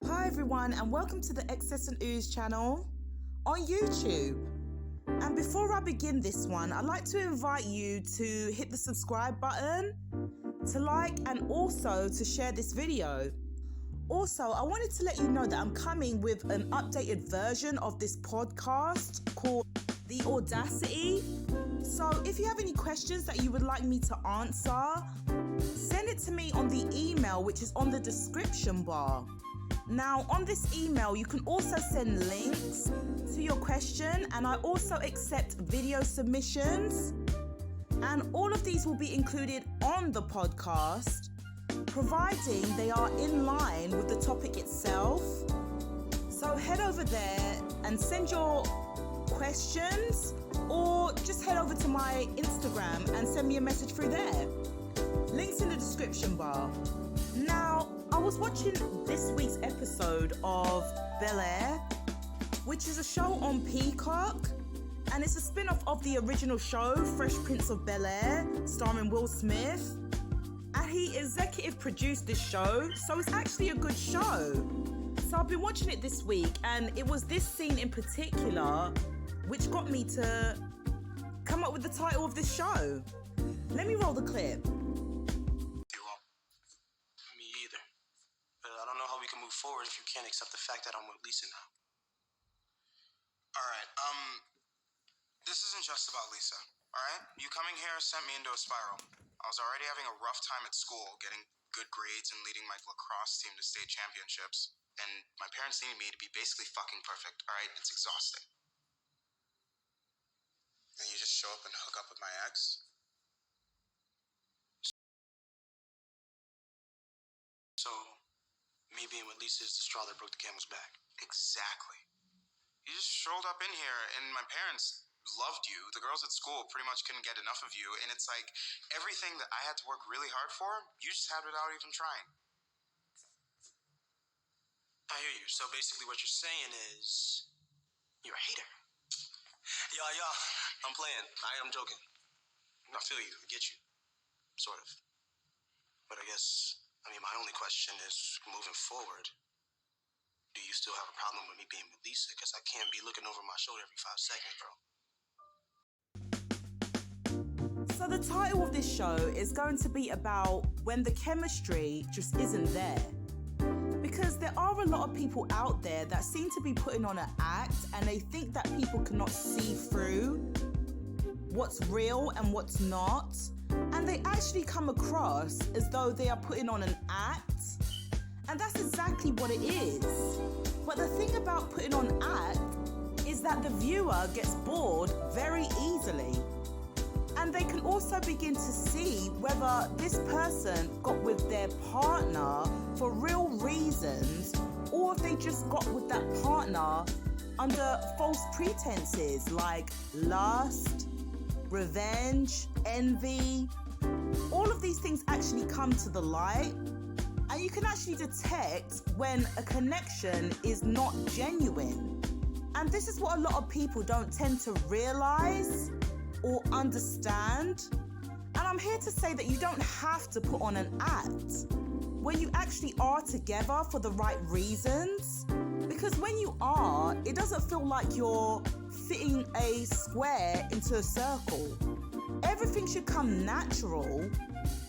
Hi everyone, and welcome to the Excess and Ooze channel on YouTube. And before I begin this one, I'd like to invite you to hit the subscribe button, to like, and also to share this video. Also, I wanted to let you know that I'm coming with an updated version of this podcast called The Audacity. So if you have any questions that you would like me to answer, send it to me on the email which is on the description bar. Now, on this email, you can also send links to your question, and I also accept video submissions. And all of these will be included on the podcast, providing they are in line with the topic itself. So head over there and send your questions, or just head over to my Instagram and send me a message through there. Links in the description bar. Now, I was watching this week's episode of Bel Air, which is a show on Peacock, and it's a spin-off of the original show, Fresh Prince of Bel Air, starring Will Smith. And he executive produced this show, so it's actually a good show. So I've been watching it this week, and it was this scene in particular which got me to come up with the title of this show. Let me roll the clip. I don't know how we can move forward if you can't accept the fact that I'm with Lisa now. Alright, this isn't just about Lisa, alright? You coming here sent me into a spiral. I was already having a rough time at school, getting good grades and leading my lacrosse team to state championships. And my parents needed me to be basically fucking perfect, alright? It's exhausting. And you just show up and hook up with my ex? So, me being with Lisa is the straw that broke the camel's back. Exactly. You just strolled up in here, and my parents loved you. The girls at school pretty much couldn't get enough of you, and it's like everything that I had to work really hard for, you just had without even trying. I hear you. So basically what you're saying is you're a hater. Yeah, I'm playing. I'm joking. I feel you. I get you. Sort of. But my only question is, moving forward, do you still have a problem with me being with Lisa? Because I can't be looking over my shoulder every 5 seconds, bro. So the title of this show is going to be about when the chemistry just isn't there. Because there are a lot of people out there that seem to be putting on an act, and they think that people cannot see through what's real and what's not. And they actually come across as though they are putting on an act. And that's exactly what it is. But the thing about putting on an act is that the viewer gets bored very easily. And they can also begin to see whether this person got with their partner for real reasons, or if they just got with that partner under false pretenses like lust, revenge, envy. All of these things actually come to the light, and you can actually detect when a connection is not genuine. And this is what a lot of people don't tend to realize or understand. And I'm here to say that you don't have to put on an act when you actually are together for the right reasons. Because when you are, it doesn't feel like you're fitting a square into a circle. Everything should come natural.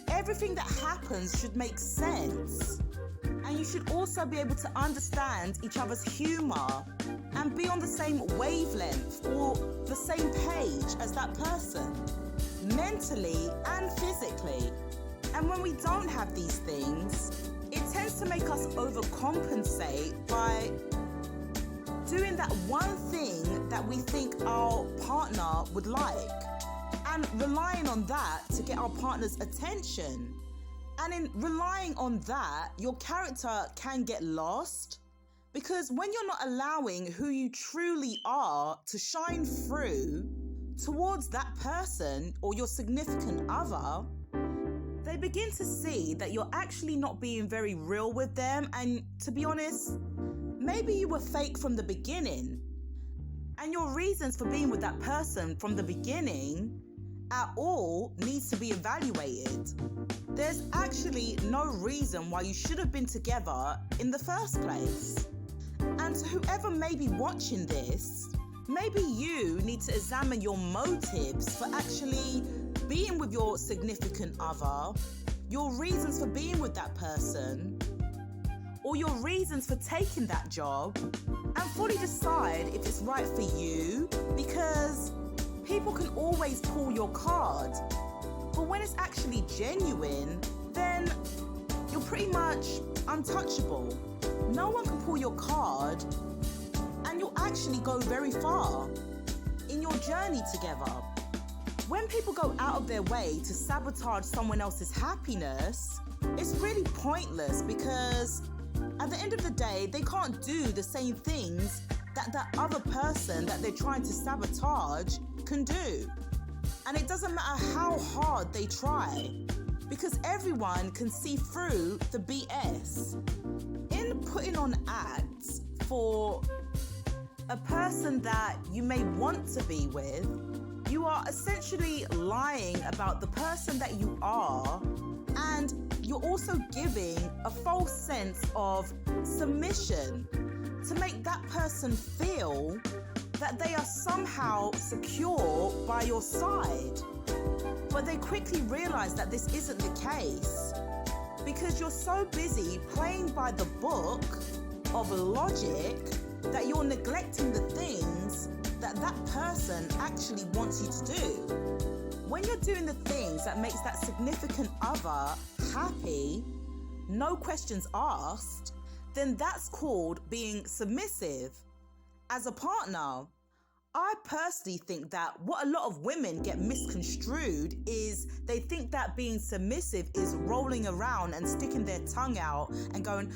Everything that happens should make sense. And you should also be able to understand each other's humor and be on the same wavelength or the same page as that person, mentally and physically. And when we don't have these things, it tends to make us overcompensate by doing that one thing that we think our partner would like, and relying on that to get our partner's attention. And in relying on that, your character can get lost, because when you're not allowing who you truly are to shine through towards that person or your significant other, they begin to see that you're actually not being very real with them. And to be honest, maybe you were fake from the beginning, and your reasons for being with that person from the beginning at all needs to be evaluated. There's actually no reason why you should have been together in the first place. And to whoever may be watching this, maybe you need to examine your motives for actually being with your significant other, your reasons for being with that person, or your reasons for taking that job, and fully decide if it's right for you, because people can always pull your card. But when it's actually genuine, then you're pretty much untouchable. No one can pull your card, and you'll actually go very far in your journey together. When people go out of their way to sabotage someone else's happiness, it's really pointless, because at the end of the day, they can't do the same things that that other person that they're trying to sabotage can do. And it doesn't matter how hard they try, because everyone can see through the BS. In putting on ads for a person that you may want to be with, you are essentially lying about the person that you are, and you're also giving a false sense of submission to make that person feel that they are somehow secure by your side. But they quickly realize that this isn't the case, because you're so busy playing by the book of logic that you're neglecting the things that that person actually wants you to do. When you're doing the things that makes that significant other happy, no questions asked, then that's called being submissive. As a partner, I personally think that what a lot of women get misconstrued is they think that being submissive is rolling around and sticking their tongue out and going,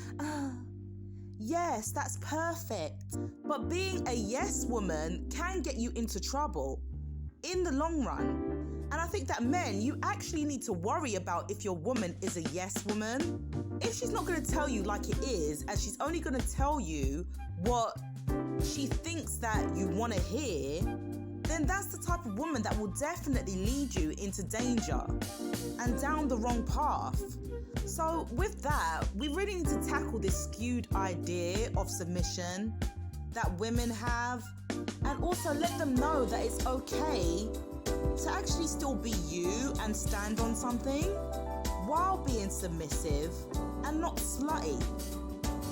yes, that's perfect. But being a yes woman can get you into trouble in the long run. And I think that men, you actually need to worry about if your woman is a yes woman. If she's not going to tell you like it is, and she's only going to tell you what she thinks that you want to hear, then that's the type of woman that will definitely lead you into danger and down the wrong path. So with that, we really need to tackle this skewed idea of submission that women have, and also let them know that it's okay to actually still be you and stand on something while being submissive and not slutty.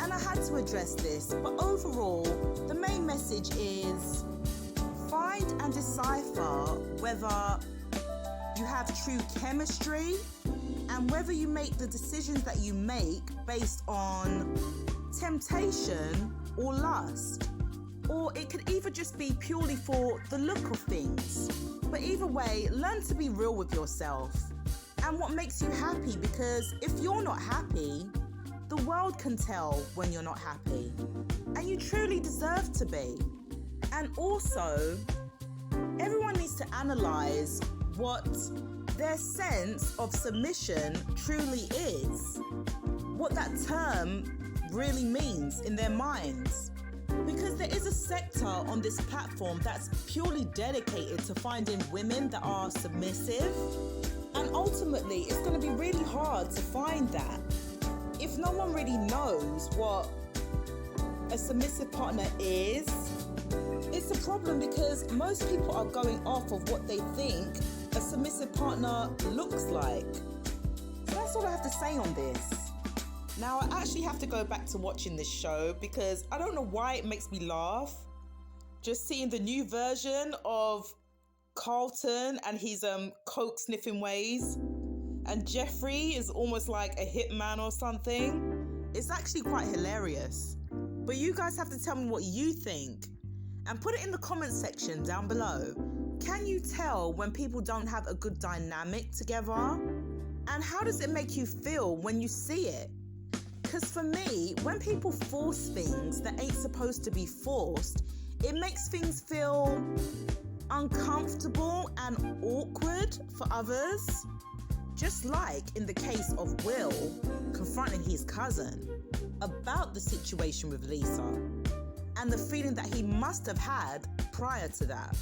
And I had to address this, but overall, the main message is find and decipher whether you have true chemistry and whether you make the decisions that you make based on temptation or lust. Or it could either just be purely for the look of things. But either way, learn to be real with yourself and what makes you happy, because if you're not happy, the world can tell when you're not happy, and you truly deserve to be. And also, everyone needs to analyze what their sense of submission truly is, what that term really means in their minds. Because there is a sector on this platform that's purely dedicated to finding women that are submissive, and ultimately it's going to be really hard to find that if no one really knows what a submissive partner is. It's a problem, because most people are going off of what they think a submissive partner looks like. So that's all I have to say on this. Now, I actually have to go back to watching this show, because I don't know why it makes me laugh. Just seeing the new version of Carlton and his coke sniffing ways, and Jeffrey is almost like a hitman or something. It's actually quite hilarious. But you guys have to tell me what you think, and put it in the comment section down below. Can you tell when people don't have a good dynamic together? And how does it make you feel when you see it? Because for me, when people force things that ain't supposed to be forced, it makes things feel uncomfortable and awkward for others. Just like in the case of Will confronting his cousin about the situation with Lisa, and the feeling that he must have had prior to that.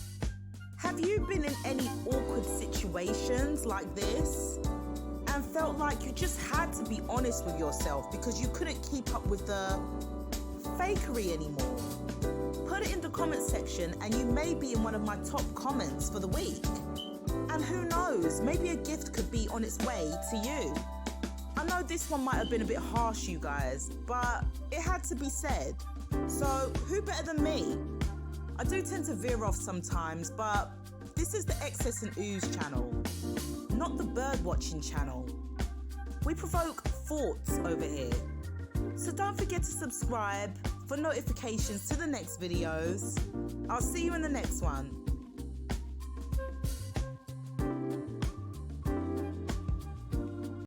Have you been in any awkward situations like this and felt like you just had to be honest with yourself because you couldn't keep up with the fakery anymore? Put it in the comment section and you may be in one of my top comments for the week. And who knows, maybe a gift could be on its way to you. I know this one might have been a bit harsh, you guys, but it had to be said. So who better than me? I do tend to veer off sometimes, but this is the Excess and Ooze channel, not the bird watching channel. We provoke thoughts over here. So don't forget to subscribe for notifications to the next videos. I'll see you in the next one.